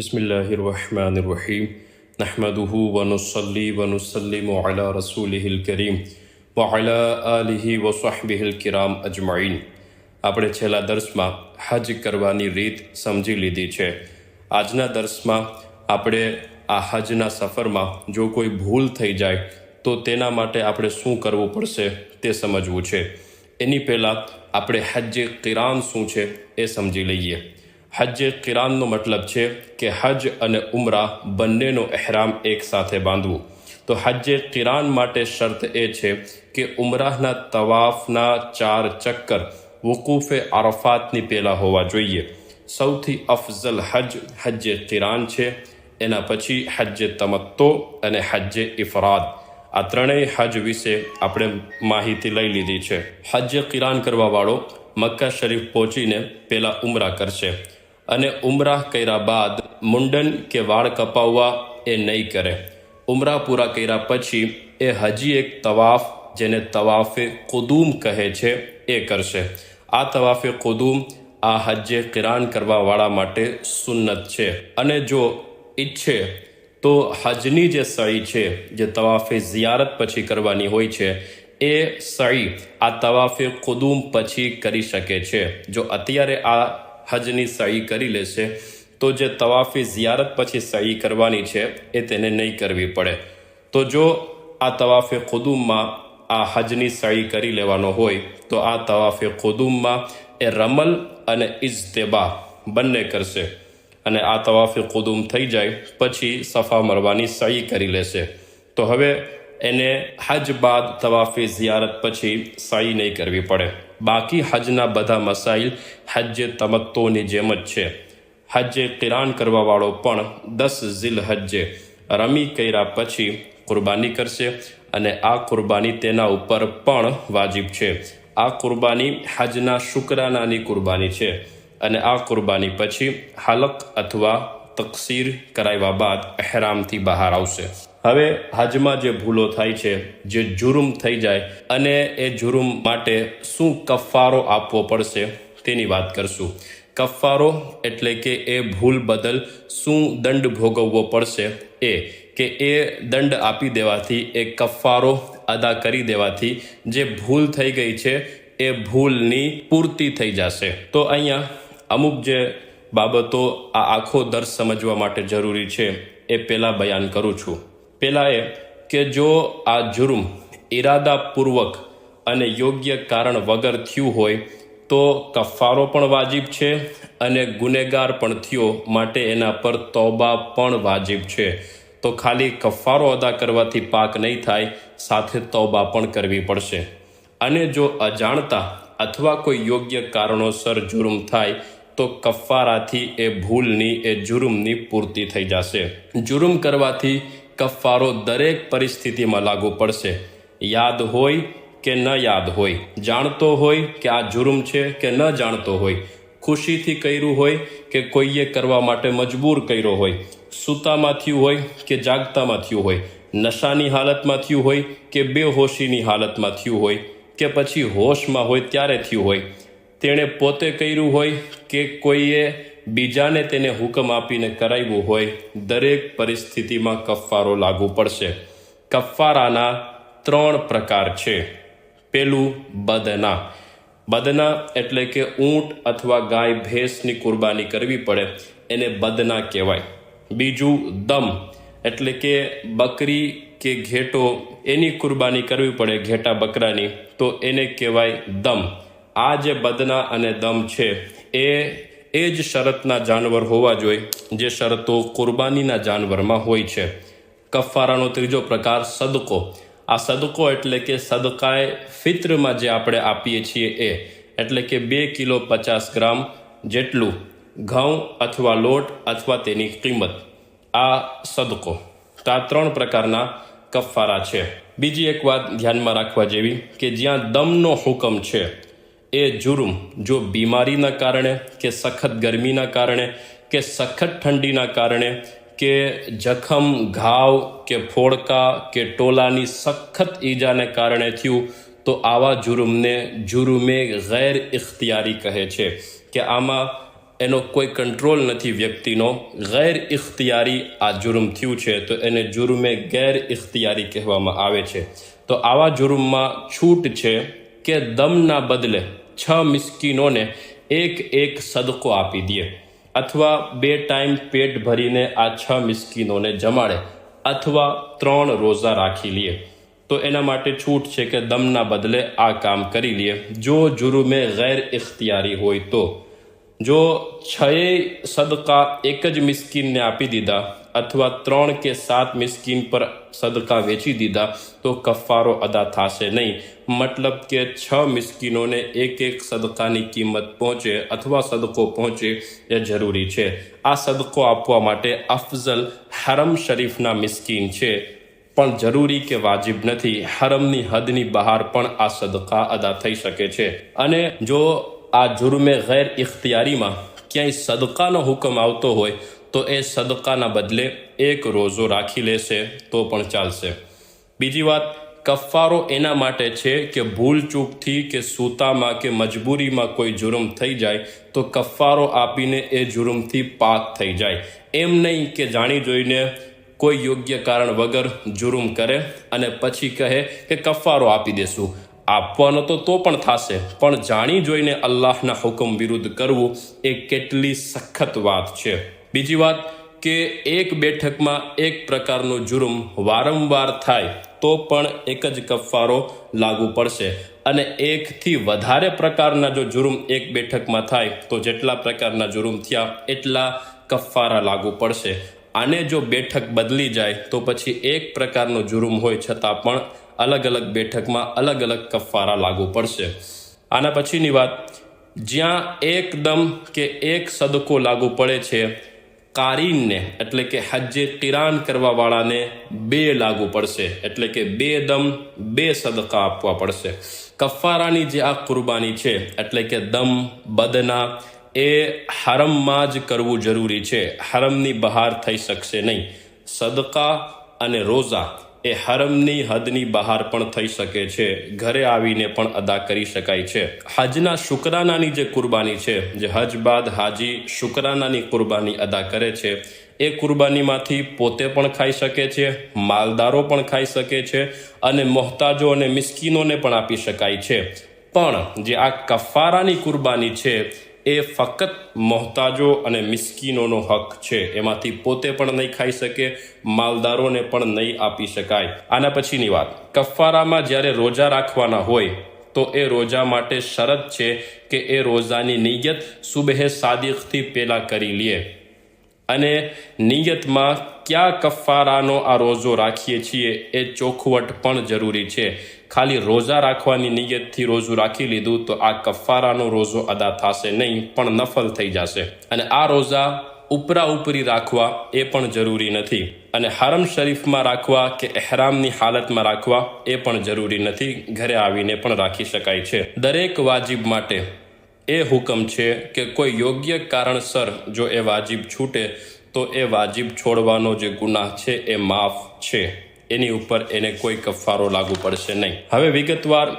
बिस्मिल्लाहिर्रहमानिर्रहीम नहमदुहु व नुसल्ली व नुसल्लिमु अला रसूलिहिल करीम व अला आलिहि व सहबिहिल किराम अजमाइन। આપણે છેલ્લા દર્સમાં હજ કરવાની રીત સમજી લીધી છે। આજના દર્સમાં આપણે આ હજના સફરમાં જો કોઈ ભૂલ થઈ જાય તો તેના માટે આપણે શું કરવું પડશે તે સમજવું છે। એની પહેલાં આપણે હજ કિરાન શું છે એ સમજી લઈએ। હજ કિરાનનો મતલબ છે કે હજ અને ઉમરા બંનેનો એહરામ એક સાથે બાંધવું। તો હજ કિરાન માટે શરત એ છે કે ઉમરાહના તવાફના 4 ચક્કર વકૂફે અરફાતની પહેલાં હોવા જોઈએ। સૌથી અફઝલ હજ કિરાન છે, એના પછી હજ તમત્તો અને હજ ઇફરાદ। આ ત્રણેય હજ વિશે આપણે માહિતી લઈ લીધી છે। હજ કિરાન કરવાવાળો મક્કા શરીફ પહોંચીને પહેલાં ઉમરા કરશે અને ઉમરાહ કર્યા બાદ મુંડન કે વાળ કપાવવા એ નહીં કરે। ઉમરા પૂરા કર્યા પછી એ હજી એક તવાફ, જેને તવાફે કુદૂમ કહે છે, એ કરશે। આ તવાફે કુદૂમ આ હજ કિરાન કરવાવાળા માટે સુન્નત છે અને જો ઈચ્છે તો હજની જે સઈ છે, જે તવાફે ઝિયારત પછી કરવાની હોય છે, એ સઈ આ તવાફે કુદૂમ પછી કરી શકે છે। જો અત્યારે આ હજની સઈ કરી લેશે તો જે તવાફે ઝિયારત પછી સઈ કરવાની છે એ તેને નહીં કરવી પડે। તો જો આ તવાફે કુદૂમમાં આ હજની સઈ કરી લેવાનો હોય તો આ તવાફે કુદૂમમાં એ રમલ અને ઇજ્તિબા બંને કરશે અને આ તવાફે કુદૂમ થઈ જાય પછી સફા મરવાની સઈ કરી લેશે। તો હવે એને હજ બાદ તવાફે ઝિયારત પછી સઈ નહીં કરવી પડે। બાકી હજના બધા મસાઇલ હજ તમત્તોની જેમ જ છે। હજ કિરાન કરવાવાળો પણ 10 ઝિલહજ્જે રમી કર્યા પછી કુરબાની કરશે અને આ કુરબાની તેના ઉપર પણ વાજિબ છે। આ કુરબાની હજના શુક્રાનાની કુરબાની છે અને આ કુરબાની પછી હલક અથવા તકસીર કરાવ્યા બાદ એહરામથી બહાર આવશે। હવે હજમાં જે ભૂલો થાય છે, જે જુર્મ થઈ જાય અને એ જુર્મ માટે શું કફારો આપવો પડશે તેની વાત કરશું। કફારો એટલે કે એ ભૂલ બદલ શું દંડ ભોગવવો પડશે, એ કે એ દંડ આપી દેવાથી, એ કફારો અદા કરી દેવાથી જે ભૂલ થઈ ગઈ છે એ ભૂલની પૂર્તિ થઈ જશે। તો અહીંયા અમુક જે બાબતો આ આખો દર્શ સમજવા માટે જરૂરી છે એ પહેલાં બયાન કરું છું। પહેલાં એ કે જો આ જુર્મ ઈરાદાપૂર્વક અને યોગ્ય કારણ વગર થયું હોય તો કફારો પણ વાજિબ છે અને ગુનેગાર પણ થયો માટે એના પર તૌબા પણ વાજિબ છે। તો ખાલી કફારો અદા કરવાથી પાક નહીં થાય, સાથે તૌબા પણ કરવી પડશે। અને જો અજાણતા અથવા કોઈ યોગ્ય કારણોસર જુર્મ થાય તો કફારાથી એ ભૂલની, એ જુર્મની પૂર્તિ થઈ જશે। જુર્મ કરવાથી કફારો દરેક પરિસ્થિતિમાં લાગુ પડશે, યાદ હોય કે ન યાદ હોય, જાણતો હોય કે આ જુર્મ છે કે ન જાણતો હોય, ખુશીથી કર્યું હોય કે કોઈએ કરવા માટે મજબૂર કર્યો હોય, સૂતામાં થયું હોય કે જાગતામાં થયું હોય, નશાની હાલતમાં થયું હોય કે બેહોશીની હાલતમાં થયું હોય કે પછી હોશમાં હોય ત્યારે થયું હોય, તેણે પોતે કર્યું હોય કે કોઈએ બીજાને તેને હુકમ આપીને કરાવ્યું હોય, દરેક પરિસ્થિતિમાં કફારો લાગુ પડશે। કફારાના 3 પ્રકાર છે। પહેલું બદના। બદના એટલે કે ઊંટ અથવા ગાય ભેંસની કુરબાની કરવી પડે, એને બદના કહેવાય। બીજું દમ એટલે કે બકરી કે ઘેટો, એની કુરબાની કરવી પડે, ઘેટા બકરાની, તો એને કહેવાય દમ। આ જે બદના અને દમ છે એ જ શરતના જાનવર હોવા જોઈએ જે શરતો કુરબાનીના જાનવરમાં હોય છે। કફારાનો ત્રીજો પ્રકાર સદકો। આ સદકો એટલે કે સદકાએ ફિત્રમાં જે આપણે આપીએ છીએ એ, એટલે કે 2 કિલો 50 ગ્રામ જેટલું ઘઉં અથવા લોટ અથવા તેની કિંમત, આ સદકો। તો આ 3 પ્રકારના કફારા છે। બીજી એક વાત ધ્યાનમાં રાખવા જેવી કે જ્યાં દમનો હુકમ છે એ જુર્મ જો બીમારીના કારણે કે સખત ગરમીના કારણે કે સખત ઠંડીના કારણે કે જખમ, ઘાવ કે ફોડકા કે ટોલાની સખત ઈજાને કારણે થયું તો આવા જુર્મને જુર્મે ગેર ઇખ્તિયારી કહે છે કે આમાં એનો કોઈ કંટ્રોલ નથી વ્યક્તિનો, ગેર ઇખ્તિયારી આ જુર્મ થયું છે તો એને જુર્મે ગેર ઇખ્તિયારી કહેવામાં આવે છે. તો આવા જુર્મમાં છૂટ છે કે દમના બદલે 6 મિસ્કીનોને એક સદકો આપી દે, અથવા 2 ટાઈમ પેટ ભરીને આ 6 મિસ્કીનોને જમાડે, અથવા 3 રોઝા રાખી લે. તો એના માટે છૂટ છે કે દમના બદલે આ કામ કરી લે જો જુર્મે ગેર ઇખ્તિયારી હોય તો. જો 6 સદકા એક જ મિસ્કીનને આપી દીધા અથવા 3 કે 7 મિસ્કીન પર સદકા વેચી દીધા તો કફારો અદા થશે નહીં. મતલબ કે 6 મિસ્કીનોને એક સદકાની કિંમત પહોંચે અથવા સદકો પહોંચે એ જરૂરી છે. આ સદકો આપવા માટે અફઝલ હરમ શરીફના મિસ્કીન છે, પણ જરૂરી કે વાજિબ નથી. હરમની હદની બહાર પણ આ સદકા અદા થઈ શકે છે. અને જો આ જુર્મે ગેર ઇખ્તિયારીમાં ક્યાંય સદકાનો હુકમ આવતો હોય તો એ સદકાના બદલે 1 રોઝો રાખી લેશે તો પણ ચાલશે. બીજી વાત, કફારો એના માટે છે કે ભૂલ ચૂકથી કે સૂતામાં કે મજબૂરીમાં કોઈ જુર્મ થઈ જાય તો કફારો આપીને એ જુર્મથી પાક થઈ જાય. એમ નહીં કે જાણી જોઈને કોઈ યોગ્ય કારણ વગર જુર્મ કરે અને પછી કહે કે કફારો આપી દેશું. આપવાનો તો પણ થશે, પણ જાણી જોઈને અલ્લાહના હુકમ વિરુદ્ધ કરવું એ કેટલી સખત વાત છે. બીજી વાત કે એક બેઠકમાં એક પ્રકારનો જુર્મ વારંવાર થાય તો પણ એક જ કફારો લાગુ પડશે, અને 1 થી વધારે પ્રકારના જો જુર્મ એક બેઠકમાં થાય તો જેટલા પ્રકારના જુર્મ થયા એટલા કફારા લાગુ પડશે. આને જો બેઠક બદલી જાય તો પછી એક પ્રકારનો જુર્મ હોય છતાં પણ અલગ અલગ બેઠકમાં અલગ અલગ કફારા લાગુ પડશે. આના પછીની વાત, જ્યાં એકદમ કે એક સદકો લાગુ પડે છે, કારીનને એટલે કે હજ્જે કિરાન કરવાવાળાને 2 લાગુ પડશે, એટલે કે 2 દમ 2 સદકા આપવા પડશે. કફારાની જે આ કુરબાની છે એટલે કે દમ બદના એ હરમમાં જ કરવું જરૂરી છે, હરમની બહાર થઈ શકશે નહીં. સદકા અને રોઝા એ હરમની હદની બહાર પણ થઈ શકે છે, ઘરે આવીને પણ અદા કરી શકાય છે. હજના શુકરાનાની જે કુરબાની છે, જે હજ બાદ હાજી શુકરાનાની કુરબાની અદા કરે છે, એ કુરબાનીમાંથી પોતે પણ ખાઈ શકે છે, માલદારો પણ ખાઈ શકે છે, અને મોહતાજો અને મિસ્કીનોને પણ આપી શકાય છે. પણ જે આ કફારાની કુરબાની છે એ ફક્ત મોહતાજો અને મિસ્કીનોનો હક છે, એમાંથી પોતે પણ નહીં ખાઈ શકે, માલદારોને પણ નહીં આપી શકાય. આના પછીની વાત, કફારામાં જ્યારે રોજા રાખવાના હોય તો એ રોજા માટે શરત છે કે એ રોજાની નિયત સુબહે સાદિકથી પહેલાં કરી લે, અને નિયતમાં કયા કફારાનો આ રોજો રાખીએ છીએ એ ચોખવટ પણ જરૂરી છે. ખાલી રોજા રાખવાની નિયતથી રોજું રાખી લીધું તો આ કફારાનો રોજો અદા થશે નહીં, પણ નફલ થઈ જશે. અને આ રોજા ઉપરા ઉપરી રાખવા એ પણ જરૂરી નથી, અને હરમ શરીફમાં રાખવા કે એહરામની હાલતમાં રાખવા એ પણ જરૂરી નથી, ઘરે આવીને પણ રાખી શકાય છે. દરેક વાજિબ માટે એ હુકમ છે કે કોઈ યોગ્ય કારણસર જો એ વાજિબ છૂટે તો એ વાજિબ છોડવાનો જે ગુનાહ છે એ માફ છે, એની ઉપર એને કોઈ કફારો લાગુ પડશે નહીં. હવે વિગતવાર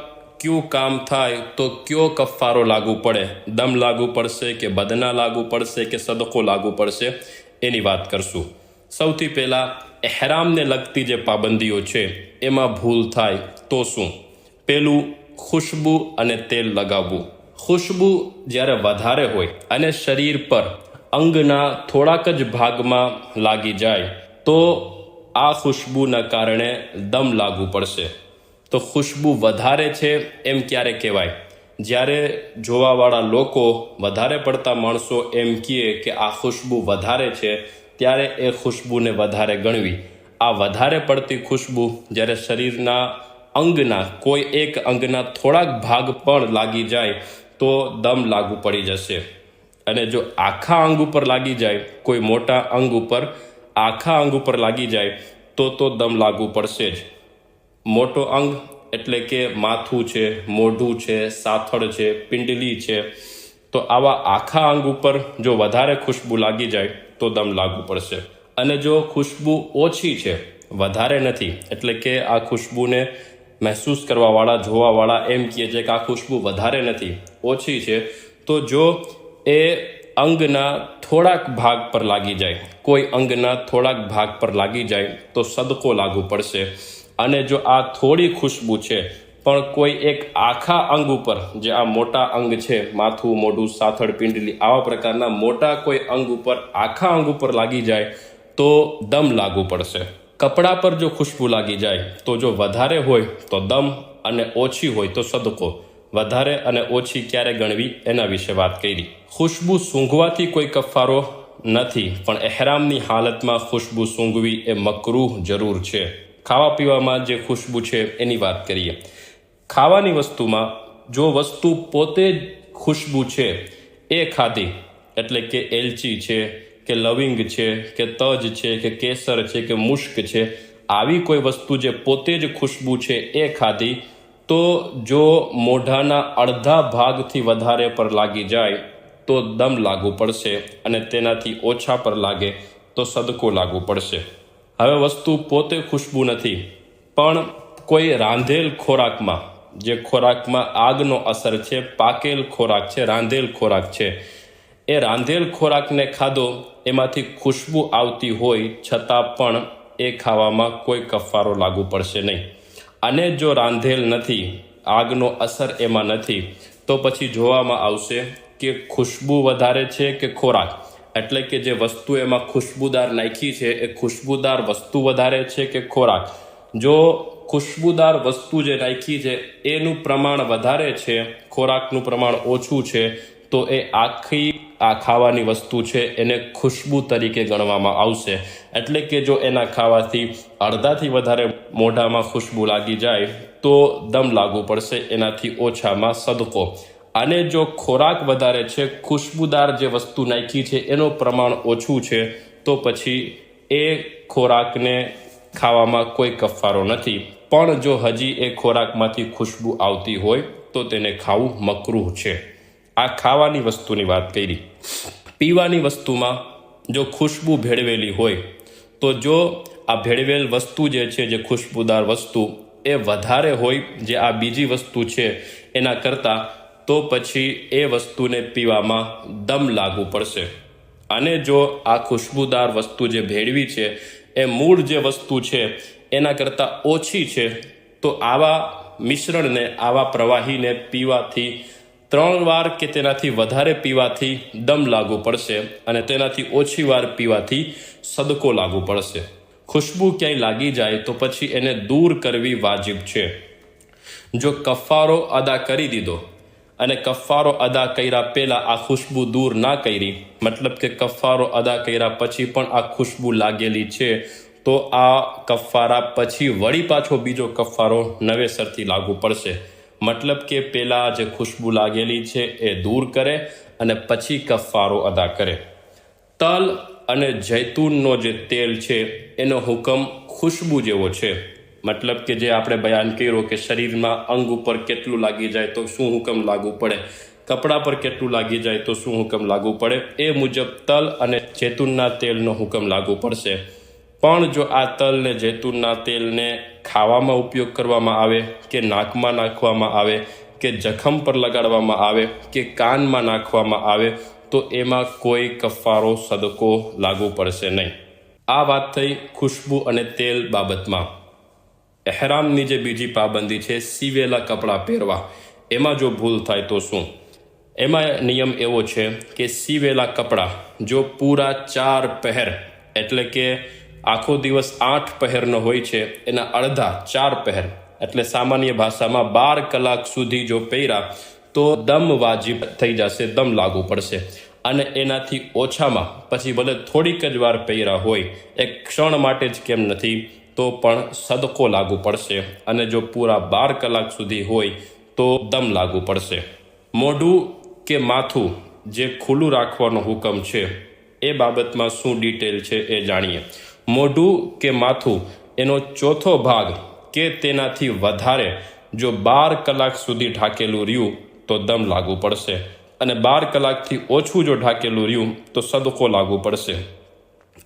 ક્યું કામ થાય તો કયો કફારો લાગુ પડે, દમ લાગુ પડશે કે બદના લાગુ પડશે કે સદકો લાગુ પડશે, એની વાત કરશું. સૌથી પહેલાં એહરામને લગતી જે પાબંદીઓ છે એમાં ભૂલ થાય તો શું? પહેલું, ખુશ્બુ અને તેલ લગાવવું. ખુશ્બુ જ્યારે વધારે હોય અને શરીર પર અંગના થોડાક જ ભાગમાં લાગી જાય તો આ ખુશ્બુના કારણે દમ લાગુ પડશે. તો ખુશ્બુ વધારે છે એમ ક્યારે કહેવાય? જ્યારે જોવાવાળા લોકો, વધારે પડતા માણસો એમ કહે કે આ ખુશ્બુ વધારે છે, ત્યારે એ ખુશ્બુને વધારે ગણવી. આ વધારે પડતી ખુશ્બુ જ્યારે શરીરના અંગના કોઈ એક અંગના થોડાક ભાગ પણ લાગી જાય તો દમ લાગુ પડી જશે. અને જો આખા અંગ ઉપર લાગી જાય, કોઈ મોટા અંગ ઉપર, આખા અંગ ઉપર લાગી જાય તો દમ લાગુ પડશે જ. મોટો અંગ એટલે કે માથું છે, મોઢું છે, સાથળ છે, પિંડલી છે, તો આવા આખા અંગ ઉપર જો વધારે ખુશ્બુ લાગી જાય તો દમ લાગુ પડશે. અને જો ખુશ્બુ ઓછી છે, વધારે નથી, એટલે કે આ ખુશ્બુને મહેસૂસ કરવાવાળા, જોવાવાળા એમ કહે છે કે આ ખુશ્બુ વધારે નથી, ઓછી છે, તો જો એ અંગના થોડાક ભાગ પર લાગી જાય, કોઈ અંગના થોડાક ભાગ પર લાગી જાય તો સદકો લાગુ પડશે. અને જો આ થોડી ખુશ્બુ છે પણ કોઈ એક આખા અંગ ઉપર, જે આ મોટા અંગ છે, માથું, મોઢું, સાથળ, પિંડલી, આવા પ્રકારના મોટા કોઈ અંગ ઉપર, આખા અંગ ઉપર લાગી જાય તો દમ લાગુ પડશે. કપડા પર જો ખુશ્બુ લાગી જાય તો જો વધારે હોય તો દમ અને ઓછી હોય તો સદકો. વધારે અને ઓછી ક્યારે ગણવી એના વિશે વાત કરી. ખુશ્બુ સૂંઘવાથી કોઈ કફારો નથી, પણ એહરામની હાલતમાં ખુશ્બુ સૂંઘવી એ મકરૂહ જરૂર છે. ખાવા પીવામાં જે ખુશ્બુ છે એની વાત કરીએ. ખાવાની વસ્તુમાં જો વસ્તુ પોતે જ ખુશ્બુ છે એ ખાધી, એટલે કે એલચી છે કે લવિંગ છે કે તજ છે કે કેસર છે કે મુશ્ક છે, આવી કોઈ વસ્તુ જે પોતે જ ખુશ્બુ છે એ ખાધી, તો જો મોઢાના અડધા ભાગથી વધારે પર લાગી જાય તો દમ લાગુ પડશે, અને તેનાથી ઓછા પર લાગે તો સદકો લાગુ પડશે. હવે વસ્તુ પોતે ખુશ્બુ નથી, પણ કોઈ રાંધેલ ખોરાકમાં, જે ખોરાકમાં આગનો અસર છે, પાકેલ ખોરાક છે, રાંધેલ ખોરાક છે, એ રાંધેલ ખોરાકને ખાધો, એમાંથી ખુશ્બુ આવતી હોય છતાં પણ એ ખાવામાં કોઈ કફારો લાગુ પડશે નહીં. અને જો રાંધેલ નથી, આગનો અસર એમાં નથી, તો પછી જોવામાં આવશે કે ખુશ્બુ વધારે છે કે ખોરાક, એટલે કે જે વસ્તુ એમાં ખુશ્બુદાર નાખી છે એ ખુશ્બુદાર વસ્તુ વધારે છે કે ખોરાક. જો ખુશ્બુદાર વસ્તુ જે નાખી છે એનું પ્રમાણ વધારે છે, ખોરાકનું પ્રમાણ ઓછું છે, તો એ આખી આ ખાવાની વસ્તુ છે એને ખુશ્બુ તરીકે ગણવામાં આવશે. એટલે કે જો એના ખાવાથી અડધાથી વધારે મોઢામાં ખુશ્બુ લાગી જાય તો દમ લાગુ પડશે, એનાથી ઓછામાં સદકો. અને જો ખોરાક વધારે છે, ખુશ્બુદાર જે વસ્તુ નાખી છે એનું પ્રમાણ ઓછું છે, તો પછી એ ખોરાકને ખાવામાં કોઈ કફારો નથી. પણ જો હજી એ ખોરાકમાંથી ખુશ્બુ આવતી હોય તો તેને ખાવું મકરૂહ છે. આ ખાવાની વસ્તુની વાત કરી. પીવાની વસ્તુમાં જો ખુશ્બુ ભેળવેલી હોય તો જો આ ભેળવેલ વસ્તુ જે છે, જે ખુશ્બુદાર વસ્તુ એ વધારે હોય જે આ બીજી વસ્તુ છે એના કરતાં, તો પછી એ વસ્તુને પીવામાં દમ લાગુ પડશે. અને જો આ ખુશ્બુદાર વસ્તુ જે ભેળવી છે એ મૂળ જે વસ્તુ છે એના કરતાં ઓછી છે, તો આવા મિશ્રણને, આવા પ્રવાહીને પીવાથી 3 વાર કે તેનાથી વધારે પીવાથી દમ લાગુ પડશે, અને તેનાથી ઓછી વાર પીવાથી સદકો લાગુ પડશે. ખુશ્બુ ક્યાંય લાગી જાય તો પછી એને દૂર કરવી વાજિબ છે. જો કફારો અદા કરી દીધો અને કફારો અદા કર્યા પહેલાં આ ખુશ્બુ દૂર ના કરી, મતલબ કે કફારો અદા કર્યા પછી પણ આ ખુશ્બુ લાગેલી છે, તો આ કફારા પછી વળી પાછો બીજો કફારો નવેસરથી લાગુ પડશે. મતલબ કે પહેલાં જે ખુશ્બુ લાગેલી છે એ દૂર કરે અને પછી કફારો અદા કરે. તલ અને જૈતુનનો જે તેલ છે એનો હુકમ ખુશ્બુ જેવો છે. મતલબ કે જે આપણે બયાન કર્યો કે શરીરમાં અંગ ઉપર કેટલું લાગી જાય તો શું હુકમ લાગુ પડે, કપડા પર કેટલું લાગી જાય તો શું હુકમ લાગુ પડે, એ મુજબ તલ અને જૈતુનના તેલનો હુકમ લાગુ પડશે. પણ જો આ તલ ને જૈતુનના તેલને ખાવામાં ઉપયોગ કરવામાં આવે કે નાકમાં નાખવામાં આવે કે જખમ પર લગાડવામાં આવે કે કાનમાં નાખવામાં આવે તો એમાં કોઈ કફારો સદકો લાગુ પડશે નહીં. આ વાત થઈ ખુશ્બુ અને તેલ બાબતમાં. એહરામની જે બીજી પાબંદી છે, સીવેલા કપડાં પહેરવા, એમાં જો ભૂલ થાય તો શું? એમાં નિયમ એવો છે કે સીવેલા કપડાં જો પૂરા 4 પહેર, એટલે કે આખો દિવસ 8 પહેરનો હોય છે, એના અડધા 4 પહેર, એટલે સામાન્ય ભાષામાં 12 કલાક સુધી જો પહેર્યા તો દમ વાજિબ થઈ જશે, દમ લાગુ પડશે. અને એનાથી ઓછામાં પછી ભલે થોડીક જ વાર પહેર્યા હોય, એક ક્ષણ માટે જ કેમ નથી, તો પણ સદકો લાગુ પડશે. અને જો પૂરા 12 કલાક સુધી હોય તો દમ લાગુ પડશે. મોઢું કે માથું જે ખુલ્લું રાખવાનો હુકમ છે એ બાબતમાં શું ડિટેલ છે એ જાણીએ. મોઢું કે માથું એનો ચોથો ભાગ કે તેનાથી વધારે જો 12 કલાક સુધી ઢાંકેલું રહ્યું તો દમ લાગુ પડશે. અને 12 કલાકથી ઓછું જો ઢાંકેલું રહ્યું તો સદકો લાગુ પડશે.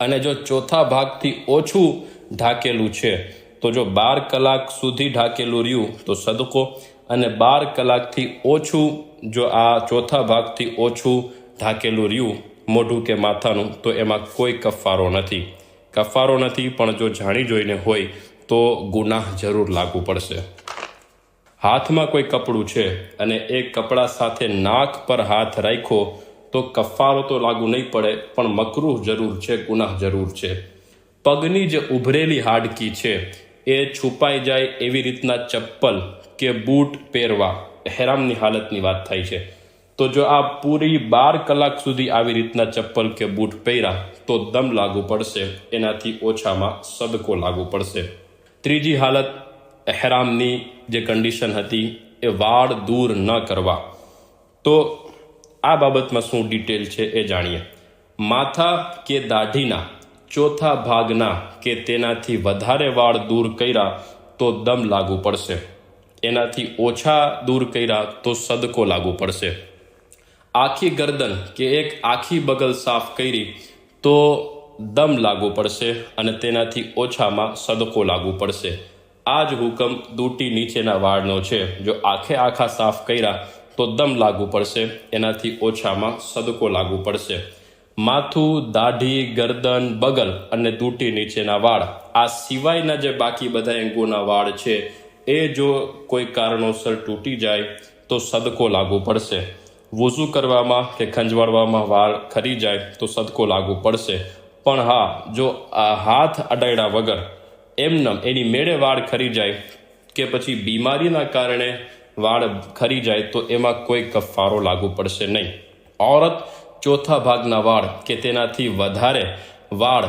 અને જો ચોથા ભાગથી ઓછું ઢાંકેલું છે તો જો 12 કલાક સુધી ઢાંકેલું રહ્યું તો સદકો, અને 12 કલાકથી ઓછું જો આ ચોથા ભાગથી ઓછું ઢાંકેલું રહ્યું મોઢું કે માથાનું તો એમાં કોઈ કફારો નથી. કફારો નથી, પણ જો જાણી જોઈને હોય તો ગુનાહ જરૂર લાગુ પડશે. હાથમાં કોઈ કપડું છે અને એ કપડા સાથે નાક પર હાથ રાખ્યો તો કફારો તો લાગુ નહીં પડે, પણ મકરૂહ જરૂર છે, ગુનાહ જરૂર છે. પગની જે ઉભરેલી હાડકી છે એ છુપાઈ જાય એવી રીતના ચપ્પલ કે બૂટ પહેરવા, હેરામની હાલતની વાત થાય છે. તો જો આ પૂરી 12 કલાક સુધી આવી રીતના ચપ્પલ કે બૂટ પહેર્યા તો દમ લાગુ પડશે, એનાથી ઓછામાં સદકો લાગુ પડશે. ત્રીજી હાલત એહરામની જે કન્ડિશન હતી એ વાળ દૂર ન કરવા. તો આ બાબતમાં શું ડિટેલ છે એ જાણીએ. માથા કે દાઢીના ચોથા ભાગના કે તેનાથી વધારે વાળ દૂર કર્યા તો દમ લાગુ પડશે, એનાથી ઓછા દૂર કર્યા તો સદકો લાગુ પડશે. આખી ગરદન કે એક આખી બગલ સાફ કરી તો દમ લાગુ પડશે અને તેનાથી ઓછામાં સદકો લાગુ પડશે. આ જ હુકમ દૂટી નીચેના વાળનો છે. જો આખા સાફ કર્યા તો દમ લાગુ પડશે, એનાથી ઓછામાં સદકો લાગુ પડશે. માથું, દાઢી, ગરદન, બગલ અને દૂટી નીચેના વાળ, આ સિવાયના જે બાકી બધા અંગોના વાળ છે એ જો કોઈ કારણોસર તૂટી જાય તો સદકો લાગુ પડશે. વૂઝુ કરવામાં કે ખંજવાળવામાં વાળ ખરી જાય તો સદકો લાગુ પડશે. પણ હા, જો આ હાથ અડાડ્યા વગર એમનેમ એની મેળે વાળ ખરી જાય કે પછી બીમારીના કારણે વાળ ખરી જાય તો એમાં કોઈ કફારો લાગુ પડશે નહીં. ઔરત ચોથા ભાગના વાળ કે તેનાથી વધારે વાળ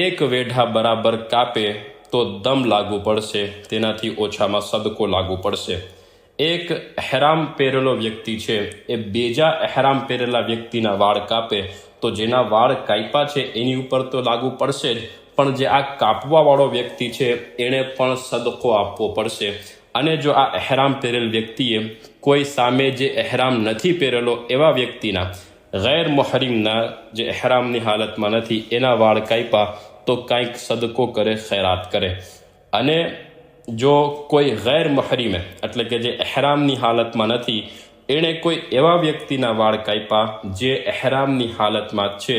એક વેઢા બરાબર કાપે તો દમ લાગુ પડશે, તેનાથી ઓછામાં સદકો લાગુ પડશે. એક એહરામ પહેરેલો વ્યક્તિ છે એ બીજા એહરામ પહેરેલા વ્યક્તિના વાળ કાપે તો જેના વાળ કાપ્યા છે એની ઉપર તો લાગુ પડશે જ, પણ જે આ કાપવાવાળો વ્યક્તિ છે એણે પણ સદકો આપવો પડશે. અને જો આ એહરામ પહેરેલ વ્યક્તિએ કોઈ સામે જે એહરામ નથી પહેરેલો એવા વ્યક્તિના, ગેર મુહરીમના જે એહરામની હાલતમાં નથી એના વાળ કાપ્યા તો કંઈક સદકો કરે, ખૈરાત કરે. અને જો કોઈ ગેર મુહરીમે એટલે કે જે એહરામની હાલતમાં નથી એણે કોઈ એવા વ્યક્તિના વાળ કાપ્યા જે એહરામની હાલતમાં છે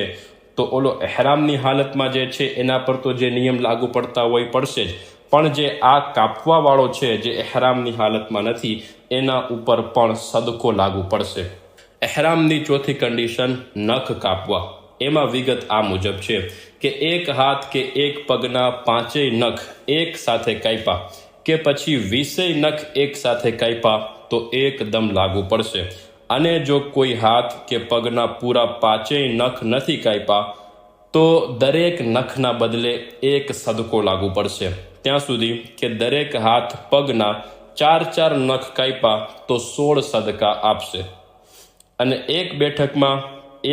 તો ઓલો એહરામની હાલતમાં જે છે એના પર તો જે નિયમ લાગુ પડતા હોય પડશે જ, પણ જે આ કાપવાવાળો છે જે એહરામની હાલતમાં નથી એના ઉપર પણ સદકો લાગુ પડશે. એહરામની ચોથી કન્ડિશન નખ કાપવા. એમાં વિગત આ મુજબ છે કે એક હાથ કે એક પગના 5 નખ એક સાથે કાપ્યા કે પછી 20 નખ એક સાથે કાપ્યા તો એકદમ લાગુ પડશે. અને જો કોઈ હાથ કે પગના પૂરા 5 નખ નથી કાપ્યા તો દરેક નખના બદલે એક સદકો લાગુ પડશે, ત્યાં સુધી કે દરેક હાથ પગના 4 નખ કાપ્યા તો 16 સદકા આપશે. અને એક બેઠકમાં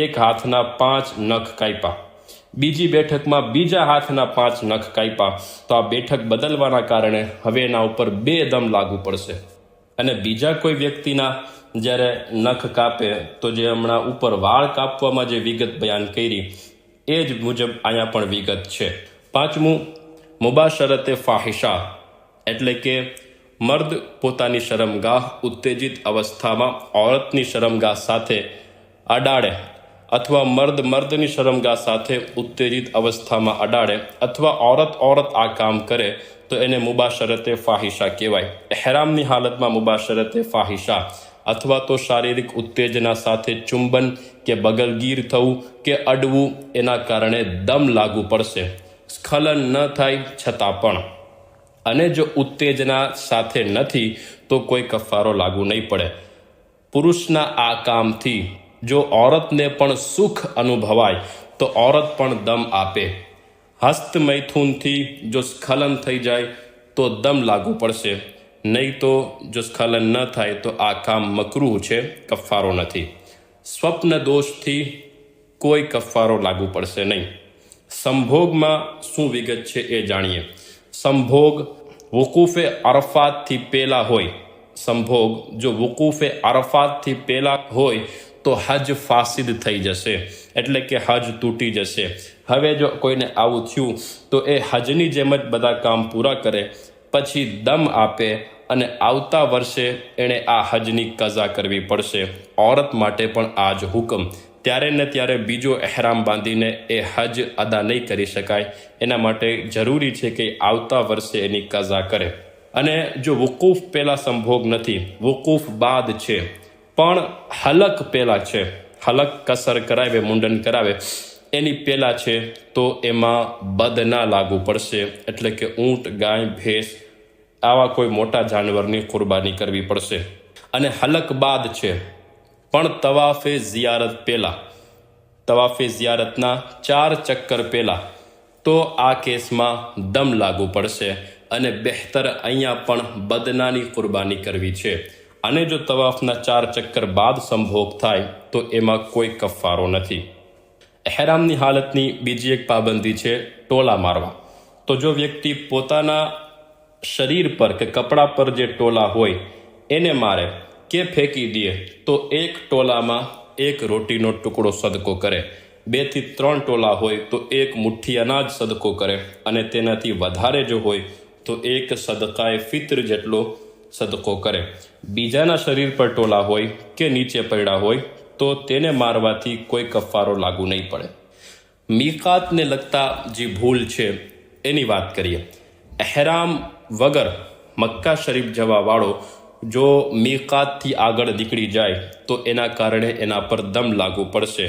એક હાથના 5 નખ કાપ્યા, બીજી બેઠકમાં બીજા હાથના 5 નખ કાપ્યા તો આ બેઠક બદલવાના કારણે હવે એના ઉપર 2 દમ લાગુ પડશે. અને બીજા કોઈ વ્યક્તિના જ્યારે નખ કાપે તો જે હમણાં ઉપર વાળ કાપવામાં જે વિગત બયાન કરી એ જ મુજબ અહીંયા પણ વિગત છે. 5મું, મુબાશરતે ફાહિશા એટલે કે મર્દ પોતાની શરમગાહ ઉત્તેજિત અવસ્થામાં ઔરતની શરમગાહ સાથે અડાડે અથવા મર્દની શરમગાહ સાથે ઉત્તેજિત અવસ્થામાં અડાડે અથવા ઓરત આ કામ કરે તો એને મુબાશરતે ફાહિશા કહેવાય. એહરામની હાલતમાં મુબાશરતે ફાહિશા અથવા તો શારીરિક ઉત્તેજના સાથે ચુંબન કે બગલગીર થવું કે અડવું એના કારણે દમ લાગુ પડશે, સ્ખલન ન થાય છતાં પણ. અને જો ઉત્તેજના સાથે નથી તો કોઈ કફારો લાગુ નહીં પડે. પુરુષના આ કામથી જો ઔરતને પણ સુખ અનુભવાય તો ઔરત પણ દમ આપે. હસ્ત મૈથુનથી જો સ્ખલન થઈ જાય તો દમ લાગુ પડશે, નહીં તો જો સ્ખલન ન થાય તો આ કામ મકરૂહ છે, કફારો નથી. સ્વપ્ન દોષથી કોઈ કફારો લાગુ પડશે નહીં. સંભોગમાં શું વિગત છે એ જાણીએ. સંભોગ વુકૂફે અરફાતથી પહેલાં હોય, સંભોગ જો વુકૂફે અરફાતથી પહેલાં હોય તો હજ ફાસિદ થઈ જશે, એટલે કે હજ તૂટી જશે. હવે જો કોઈને આવું થયું તો એ હજની જેમ જ બધા કામ પૂરા કરે, પછી દમ આપે અને આવતા વર્ષે એણે આ હજની કઝા કરવી પડશે. ઔરત માટે પણ આ જ હુકમ ત્યારે ને ત્યારે બીજો એહરામ બાંધીને એ હજ અદા નહીં કરી શકાય. એના માટે જરૂરી છે કે આવતા વર્ષે એની કઝા કરે. અને જો વુકૂફ પહેલાં સંભોગ નથી, વુકૂફ બાદ છે, પણ હલક પહેલાં છે, હલક કસર કરાવે, મુંડન કરાવે એની પહેલાં છે, તો એમાં બદ ના લાગુ પડશે. એટલે કે ઊંટ, ગાય, ભેંસ આવા કોઈ મોટા જાનવરની કુરબાની કરવી પડશે. અને હલક બાદ છે પણ તવાફે ઝિયારત પહેલાં, તવાફે ઝિયારતના 4 ચક્કર પહેલાં, તો આ કેસમાં દમ લાગુ પડશે. અને બહેતર અહીંયા પણ બદનાની કુરબાની કરવી છે. અને જો તવાફના 4 ચક્કર બાદ સંભોગ થાય તો એમાં કોઈ કફારો નથી. એહરામની હાલતની બીજી એક પાબંદી છે ટોલા મારવા. તો જો વ્યક્તિ પોતાના શરીર પર કે કપડા પર જે ટોલા હોય એને મારે કે ફેંકી દે, તો એક ટોલામાં 1 રોટીનો ટુકડો સદકો કરે, 2 થી 3 ટોલા હોય તો 1 મુઠ્ઠી અનાજ સદકો કરે, અને તેનાથી વધારે જો હોય તો 1 સદકાએ ફિત્ર જેટલો સદકો કરે. બીજાના શરીર પર ટોલા હોય કે નીચે પડ્યા હોય તો તેને મારવાથી કોઈ કફારો લાગુ નહીં પડે. મીકાતને લગતા જે ભૂલ છે એની વાત કરીએ. એહરામ વગર મક્કા શરીફ જવાવાળો જો મીકાતથી આગળ નીકળી જાય તો એના કારણે એના પર દમ લાગુ પડશે.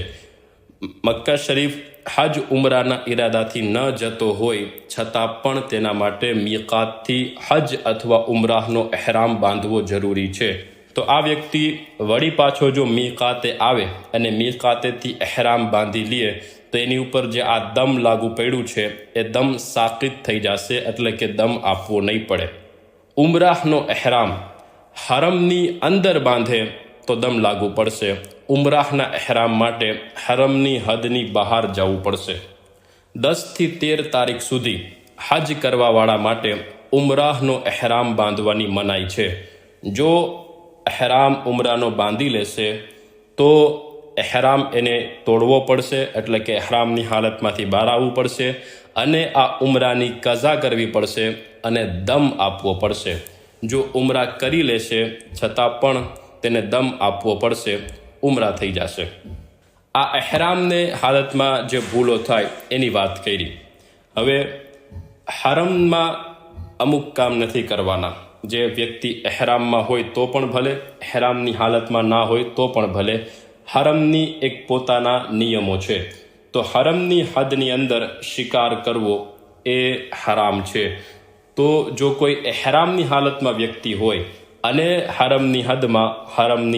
મક્કા શરીફ હજ ઉમરાના ઈરાદાથી ન જતો હોય છતાં પણ તેના માટે મીકાતથી હજ અથવા ઉમરાહનો એહરામ બાંધવો જરૂરી છે. તો આ વ્યક્તિ વળી પાછો જો મીકાતે આવે અને મીકાતેથી એહરામ બાંધી લે તો એની ઉપર જે આ દમ લાગુ પડ્યું છે એ દમ સાકિત થઈ જશે, એટલે કે દમ આપવો નહીં પડે. ઉમરાહનો એહરામ હરમની અંદર બાંધે તો દમ લાગુ પડશે. ઉમરાહના એહરામ માટે હરમની હદની બહાર જવું પડશે. 10 થી 13 તારીખ સુધી હજ કરવાવાળા માટે ઉમરાહનો એહરામ બાંધવાની મનાઈ છે. જો એહરામ ઉમરાનો બાંધી લેશે તો એહરામ એને તોડવો પડશે, એટલે કે એહરામની હાલતમાંથી બહાર આવવું પડશે, અને આ ઉમરાની કઝા કરવી પડશે અને દમ આપવો પડશે. જો ઉમરા કરી લેશે છતાં પણ તેને દમ આપવો પડશે, ઉમરા થઈ જશે. આ એહરામને હાલતમાં જે ભૂલો થાય એની વાત કરી. હવે હરમમાં અમુક કામ નથી કરવાના. જે વ્યક્તિ એહરામમાં હોય તો પણ ભલે, એહરામની હાલતમાં ના હોય તો પણ ભલે. હરમની એક પોતાના નિયમો છે. તો હરમની હદની અંદર શિકાર કરવો એ હરામ છે. તો જો કોઈ એહરામની હાલતમાં વ્યક્તિ હોય અને હરમની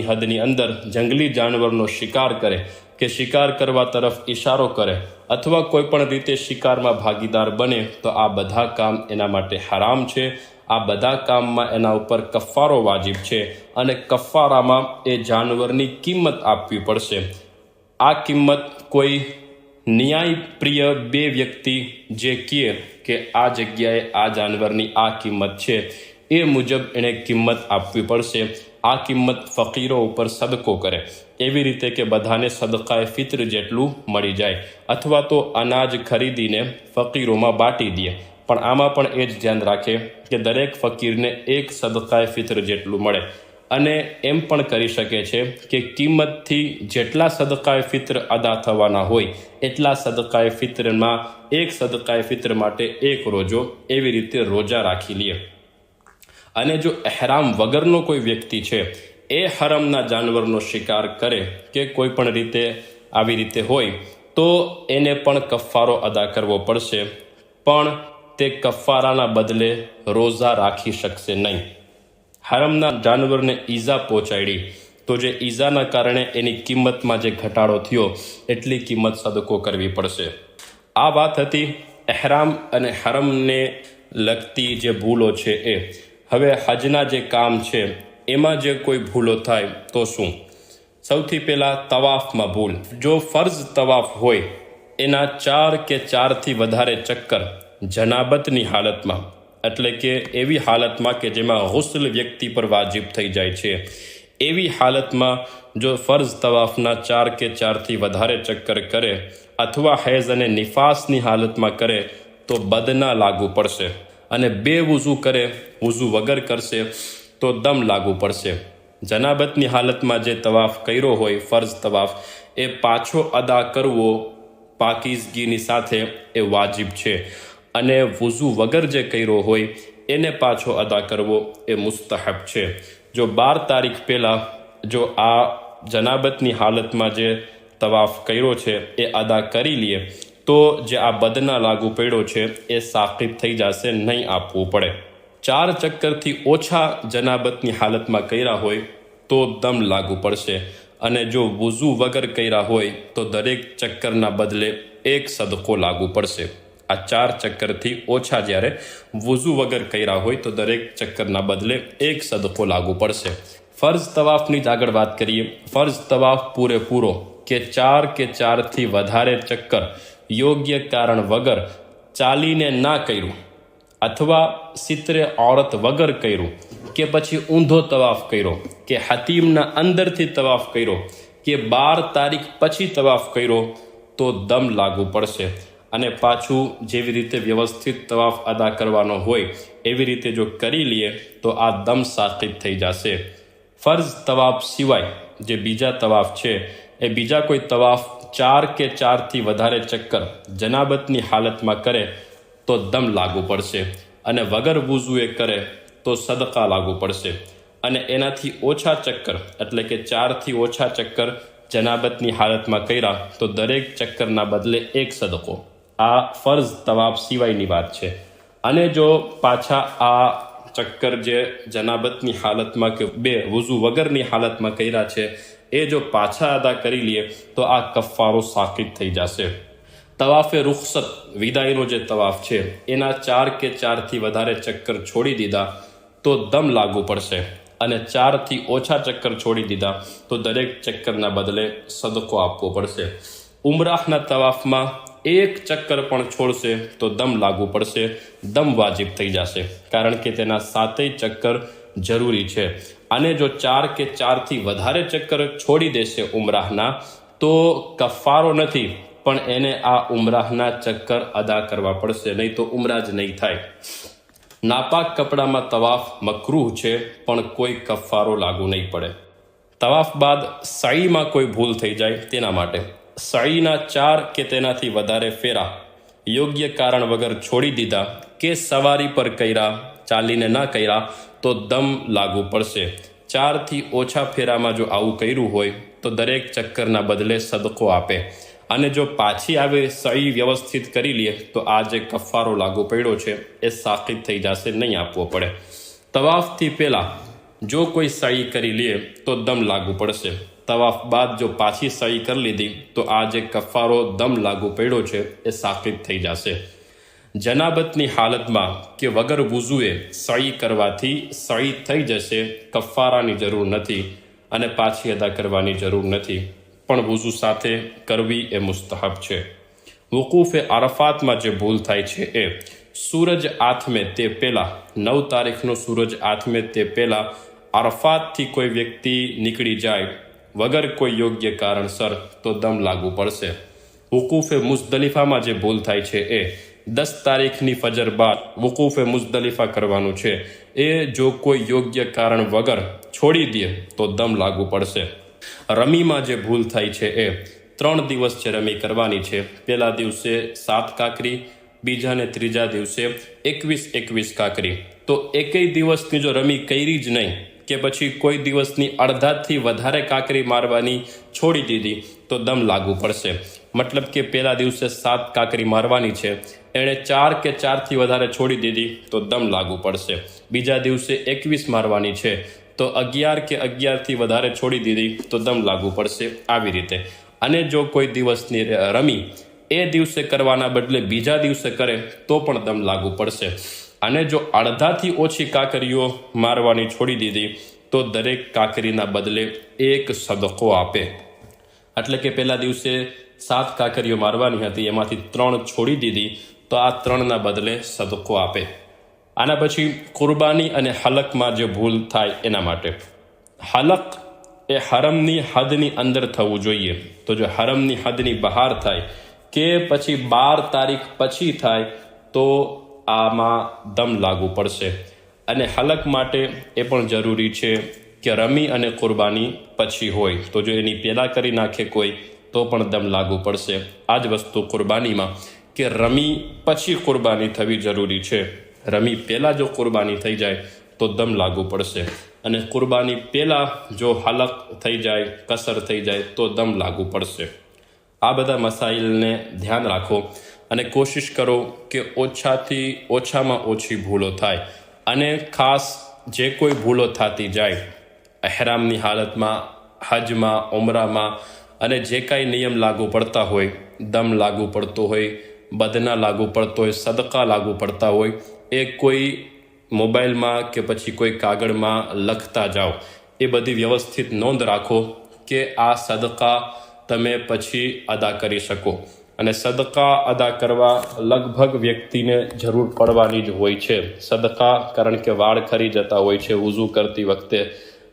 હદની અંદર જંગલી જાનવરનો શિકાર કરે કે શિકાર કરવા તરફ ઇશારો કરે અથવા કોઈ પણ રીતે શિકારમાં ભાગીદાર બને, તો આ બધા કામ એના માટે હરામ છે. આ બધા કામમાં એના ઉપર કફારો વાજિબ છે, અને કફારામાં એ જાનવરની કિંમત આપવી પડશે. આ કિંમત કોઈ ન્યાયપ્રિય 2 વ્યક્તિ જે કહે કે આ જગ્યાએ આ જાનવરની આ કિંમત છે, એ મુજબ એણે કિંમત આપવી પડશે. આ કિંમત ફકીરો ઉપર સદકો કરે, એવી રીતે કે બધાને સદકાએ ફિત્ર જેટલું મળી જાય, અથવા તો અનાજ ખરીદીને ફકીરોમાં બાટી દે. પણ આમાં પણ એ જ ધ્યાન રાખે કે દરેક ફકીરને 1 સદકાએ ફિત્ર જેટલું મળે. અને એમ પણ કરી શકે છે કે કિંમતથી જેટલા સદકાએ ફિત્ર અદા થવાના હોય એટલા સદકાએ ફિત્રમાં 1 સદકાએ ફિત્ર માટે 1 રોજો, એવી રીતે રોજા રાખી લે. અને જો એહરામ વગરનો કોઈ વ્યક્તિ છે એ હરમના જાનવરનો શિકાર કરે કે કોઈ પણ રીતે આવી રીતે હોય તો એને પણ કફારો અદા કરવો પડશે. પણ તે કફારાના બદલે રોઝા રાખી શકશે નહીં. હરમના જાનવરને ઈજા પહોંચાડી તો જે ઈજાના કારણે એની કિંમતમાં જે ઘટાડો થયો એટલી કિંમત સદકો કરવી પડશે. આ વાત હતી એહરામ અને હરમને લગતી જે ભૂલો છે એ. હવે હજના જે કામ છે એમાં જે કોઈ ભૂલો થાય તો શું? સૌથી પહેલાં તવાફમાં ભૂલ. જો ફર્ઝ તવાફ હોય એના 4 કે 4થી વધારે ચક્કર જનાબતની હાલતમાં, એટલે કે એવી હાલતમાં કે જેમાં ગુસ્લ વ્યક્તિ પર વાજિબ થઈ જાય છે, એવી હાલતમાં જો ફર્ઝ તવાફના 4 કે 4થી વધારે ચક્કર કરે અથવા હૈઝ અને નિફાસની હાલતમાં કરે તો બદના લાગુ પડશે. અને 2 વુઝુ કરે, વુઝુ વગર કરશે તો દમ લાગુ પડશે. જનાબતની હાલતમાં જે તવાફ કર્યો હોય ફર્ઝ તવાફ, એ પાછો અદા કરવો પાકીઝગીની સાથે એ વાજિબ છે, અને વુઝુ વગર જે કર્યો હોય એને પાછો અદા કરવો એ મુસ્તહબ છે. જો 12 તારીખ પહેલાં જો આ જનાબતની હાલતમાં જે તવાફ કર્યો છે એ અદા કરી લઈએ તો જે આ બદના લાગુ પડ્યો છે એ સાકિબ થઈ જશે, નહીં આપવું પડે. 4 ચક્કરથી ઓછા જનાબતની હાલતમાં કર્યા હોય તો દમ લાગુ પડશે, અને જો વુઝુ વગર કર્યા હોય તો દરેક ચક્કરના બદલે 1 સદકો લાગુ પડશે. આ 4 ચક્કરથી ઓછા જ્યારે વુઝુ વગર કર્યા હોય તો દરેક ચક્કરના બદલે 1 સદકો લાગુ પડશે. ફર્ઝ તવાફની જ આગળ વાત કરીએ. ફર્ઝ તવાફ પૂરેપૂરો કે 4 કે 4થી વધારે ચક્કર યોગ્ય કારણ વગર ચાલીને ના કર્યું, અથવા સિત્રે ઔરત વગર કર્યું, કે પછી ઊંધો તવાફ કર્યો, કે હતીમના અંદરથી તવાફ કર્યો, કે 12 તારીખ પછી તવાફ કર્યો તો દમ લાગુ પડશે. અને પાછું જેવી રીતે વ્યવસ્થિત તવાફ અદા કરવાનો હોય એવી રીતે જો કરી લઈએ તો આ દમ સાકિબ થઈ જશે. ફર્ઝ તવાફ સિવાય જે બીજા તવાફ છે એ બીજા કોઈ તવાફ 4 કે 4થી વધારે ચક્કર જનાબતની હાલતમાં કરે તો દમ લાગુ પડશે, અને વગર વુઝુએ કરે તો સદકા લાગુ પડશે. અને એનાથી ઓછા ચક્કર એટલે કે 4થી ઓછા ચક્કર જનાબતની હાલતમાં કર્યા તો દરેક ચક્કરના બદલે 1 સદકો. આ ફર્ઝ તવાફ સિવાયની વાત છે. અને જો પાછા આ ચક્કર જે જનાબતની હાલતમાં કે 2 વુઝુ વગરની હાલતમાં કર્યા છે એ જો પાછા અદા કરી લઈએ તો આ કફારો સાકિબ થઈ જશે. તવાફે રૂખસત વિદાયનો જે તવાફ છે એના 4 કે 4થી વધારે ચક્કર છોડી દીધા તો દમ લાગુ પડશે, અને 4થી ઓછા ચક્કર છોડી દીધા તો દરેક ચક્કરના બદલે સદકો આપવો પડશે. ઉમરાહના તવાફમાં 1 ચક્કર પણ છોડશે તો દમ લાગુ પડશે, દમ વાજિબ થઈ જશે, કારણ કે તેના 7 ચક્કર જરૂરી છે. અને જો 4 કે 4થી વધારે ચક્કર છોડી દેશે ઉમરાહના તો કફારો નથી, પણ એને આ ઉમરાહના ચક્કર અદા કરવા પડશે, નહીં તો ઉમરા જ નહીં થાય. નાપાક કપડામાં તવાફ મકરૂહ છે, પણ કોઈ કફારો લાગુ નહીં પડે. તવાફ બાદ સાઈમાં કોઈ ભૂલ થઈ જાય તેના માટે સાઈના 4 કે તેનાથી વધારે ફેરા યોગ્ય કારણ વગર છોડી દીધા, કે સવારી પર કર્યા, ચાલીને ના કર્યા તો દમ લાગુ પડશે. 4થી ઓછા ફેરામાં જો આવું કર્યું હોય તો દરેક ચક્કરના બદલે સદકો આપે, અને જો પાછી આવે સહી વ્યવસ્થિત કરી લે તો આ જે કફારો લાગુ પડ્યો છે એ સાકિબ થઈ જશે, નહીં આપવો પડે. તવાફથી પહેલાં જો કોઈ સહી કરી લે તો દમ લાગુ પડશે. તવાફ બાદ જો પાછી સહી કરી લીધી તો આ જે કફારો દમ લાગુ પડ્યો છે એ સાકિબ થઈ જશે. જનાબતની હાલતમાં કે વગર વુઝુએ સહી કરવાથી સહી થઈ જશે, કફારાની જરૂર નથી અને પાછી અદા કરવાની જરૂર નથી, પણ વુઝુ સાથે કરવી એ મુસ્તહબ છે. વુકૂફે અરફાતમાં જે ભૂલ થાય છે એ સૂરજ આથમે તે પહેલાં 9 તારીખનો સૂરજ આથમે તે પહેલાં અરફાતથી કોઈ વ્યક્તિ નીકળી જાય વગર કોઈ યોગ્ય કારણસર તો દમ લાગુ પડશે. વુકૂફે મુઝદલિફામાં જે ભૂલ થાય છે એ 10 તારીખની ફજર બાદ વુકૂફે મુઝદલિફા કરવાનું છે. એ જો કોઈ યોગ્ય કારણ વગર છોડી દે તો દમ લાગુ પડશે. રમીમાં જે ભૂલ થાય છે એ 3 દિવસ છે રમી કરવાની છે. પહેલા દિવસે 7 કાકરી, બીજા ને ત્રીજા દિવસે 21 કાકરી. તો એકેય દિવસની જો રમી કરી જ નહીં કે પછી કોઈ દિવસની અડધાથી વધારે કાકરી મારવાની છોડી દીધી તો દમ લાગુ પડશે. મતલબ કે પહેલા દિવસે 7 કાકરી મારવાની છે, એણે 4 કે 4થી વધારે છોડી દીધી તો દમ લાગુ પડશે. બીજા દિવસે 21 મારવાની છે તો 11 કે 11થી વધારે છોડી દીધી તો દમ લાગુ પડશે. આવી રીતે. અને જો કોઈ દિવસની રમી એ દિવસે કરવાના બદલે બીજા દિવસે કરે તો પણ દમ લાગુ પડશે. અને જો અડધાથી ઓછી કાકરીઓ મારવાની છોડી દીધી તો દરેક કાકરીના બદલે 1 સદકો આપે. એટલે કે પહેલા દિવસે 7 કાકરીઓ મારવાની હતી, એમાંથી 3 છોડી દીધી તો આ 3ના બદલે સદકો આપે. આના પછી કુરબાની અને હલકમાં જે ભૂલ થાય એના માટે હલક એ હરમની હદની અંદર થવું જોઈએ. તો જો હરમની હદની બહાર થાય કે પછી 12 તારીખ પછી થાય તો આમાં દમ લાગુ પડશે. અને હલક માટે એ પણ જરૂરી છે કે રમી અને કુરબાની પછી હોય. તો જો એની પહેલાં કરી નાખે કોઈ તો પણ દમ લાગુ પડશે. આ જ વસ્તુ કુરબાનીમાં કે રમી પછી કુરબાની થવી જરૂરી છે. રમી પહેલાં જો કુરબાની થઈ જાય તો દમ લાગુ પડશે, અને કુરબાની પહેલાં જો હલક થઈ જાય, કસર થઈ જાય તો દમ લાગુ પડશે. આ બધા મસાઇલને ધ્યાન રાખો અને કોશિશ કરો કે ઓછાથી ઓછામાં ઓછી ભૂલો થાય. અને ખાસ જે કોઈ ભૂલો થતી જાય અહેરામની હાલતમાં, હજમાં, ઉમરામાં, અને જે કાંઈ નિયમ લાગુ પડતા હોય, દમ લાગુ પડતો હોય, બદના લાગુ પડતો હોય, સદકા લાગુ પડતા હોય, એ કોઈ મોબાઈલમાં કે પછી કોઈ કાગળમાં લખતા જાઓ. એ બધી વ્યવસ્થિત નોંધ રાખો કે આ સદકા તમે પછી અદા કરી શકો. અને સદકા અદા કરવા લગભગ વ્યક્તિને જરૂર પડવાની જ હોય છે. સદકા કારણ કે વાળ ખરી જતા હોય છે વૂઝુ કરતી વખતે,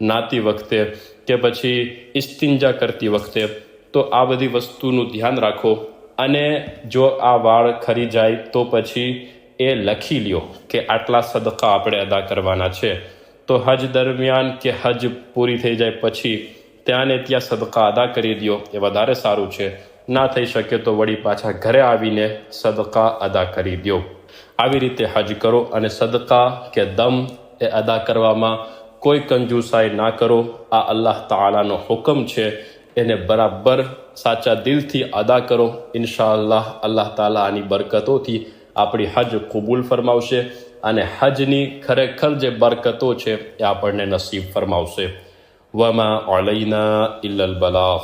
નાતી વખતે, કે પછી ઇસ્તિંજા કરતી વખતે. તો આ બધી વસ્તુનું ધ્યાન રાખો. અને જો આ વાળ ખરી જાય તો પછી એ લખી લ્યો કે આટલા સદકા આપણે અદા કરવાના છે. તો હજ દરમિયાન કે હજ પૂરી થઈ જાય પછી ત્યાં ને ત્યાં સદકા અદા કરી દો, એ વધારે સારું છે. ના થઈ શકે તો વળી પાછા ઘરે આવીને સદકા અદા કરી દો. આવી રીતે હજ કરો અને સદકા કે દમ એ અદા કરવામાં કોઈ કંજૂસાઈ ના કરો. આ અલ્લાહ તાલાનો હુકમ છે, એને બરાબર સાચા દિલથી અદા કરો. ઇન્શાઅલ્લાહ અલ્લાહ તાલા આની બરકતોથી આપણી હજ કબૂલ ફરમાવશે અને હજની ખરેખર જે બરકતો છે એ આપણને નસીબ ફરમાવશે. વમા અલૈના ઇલ્લલ બલાગ.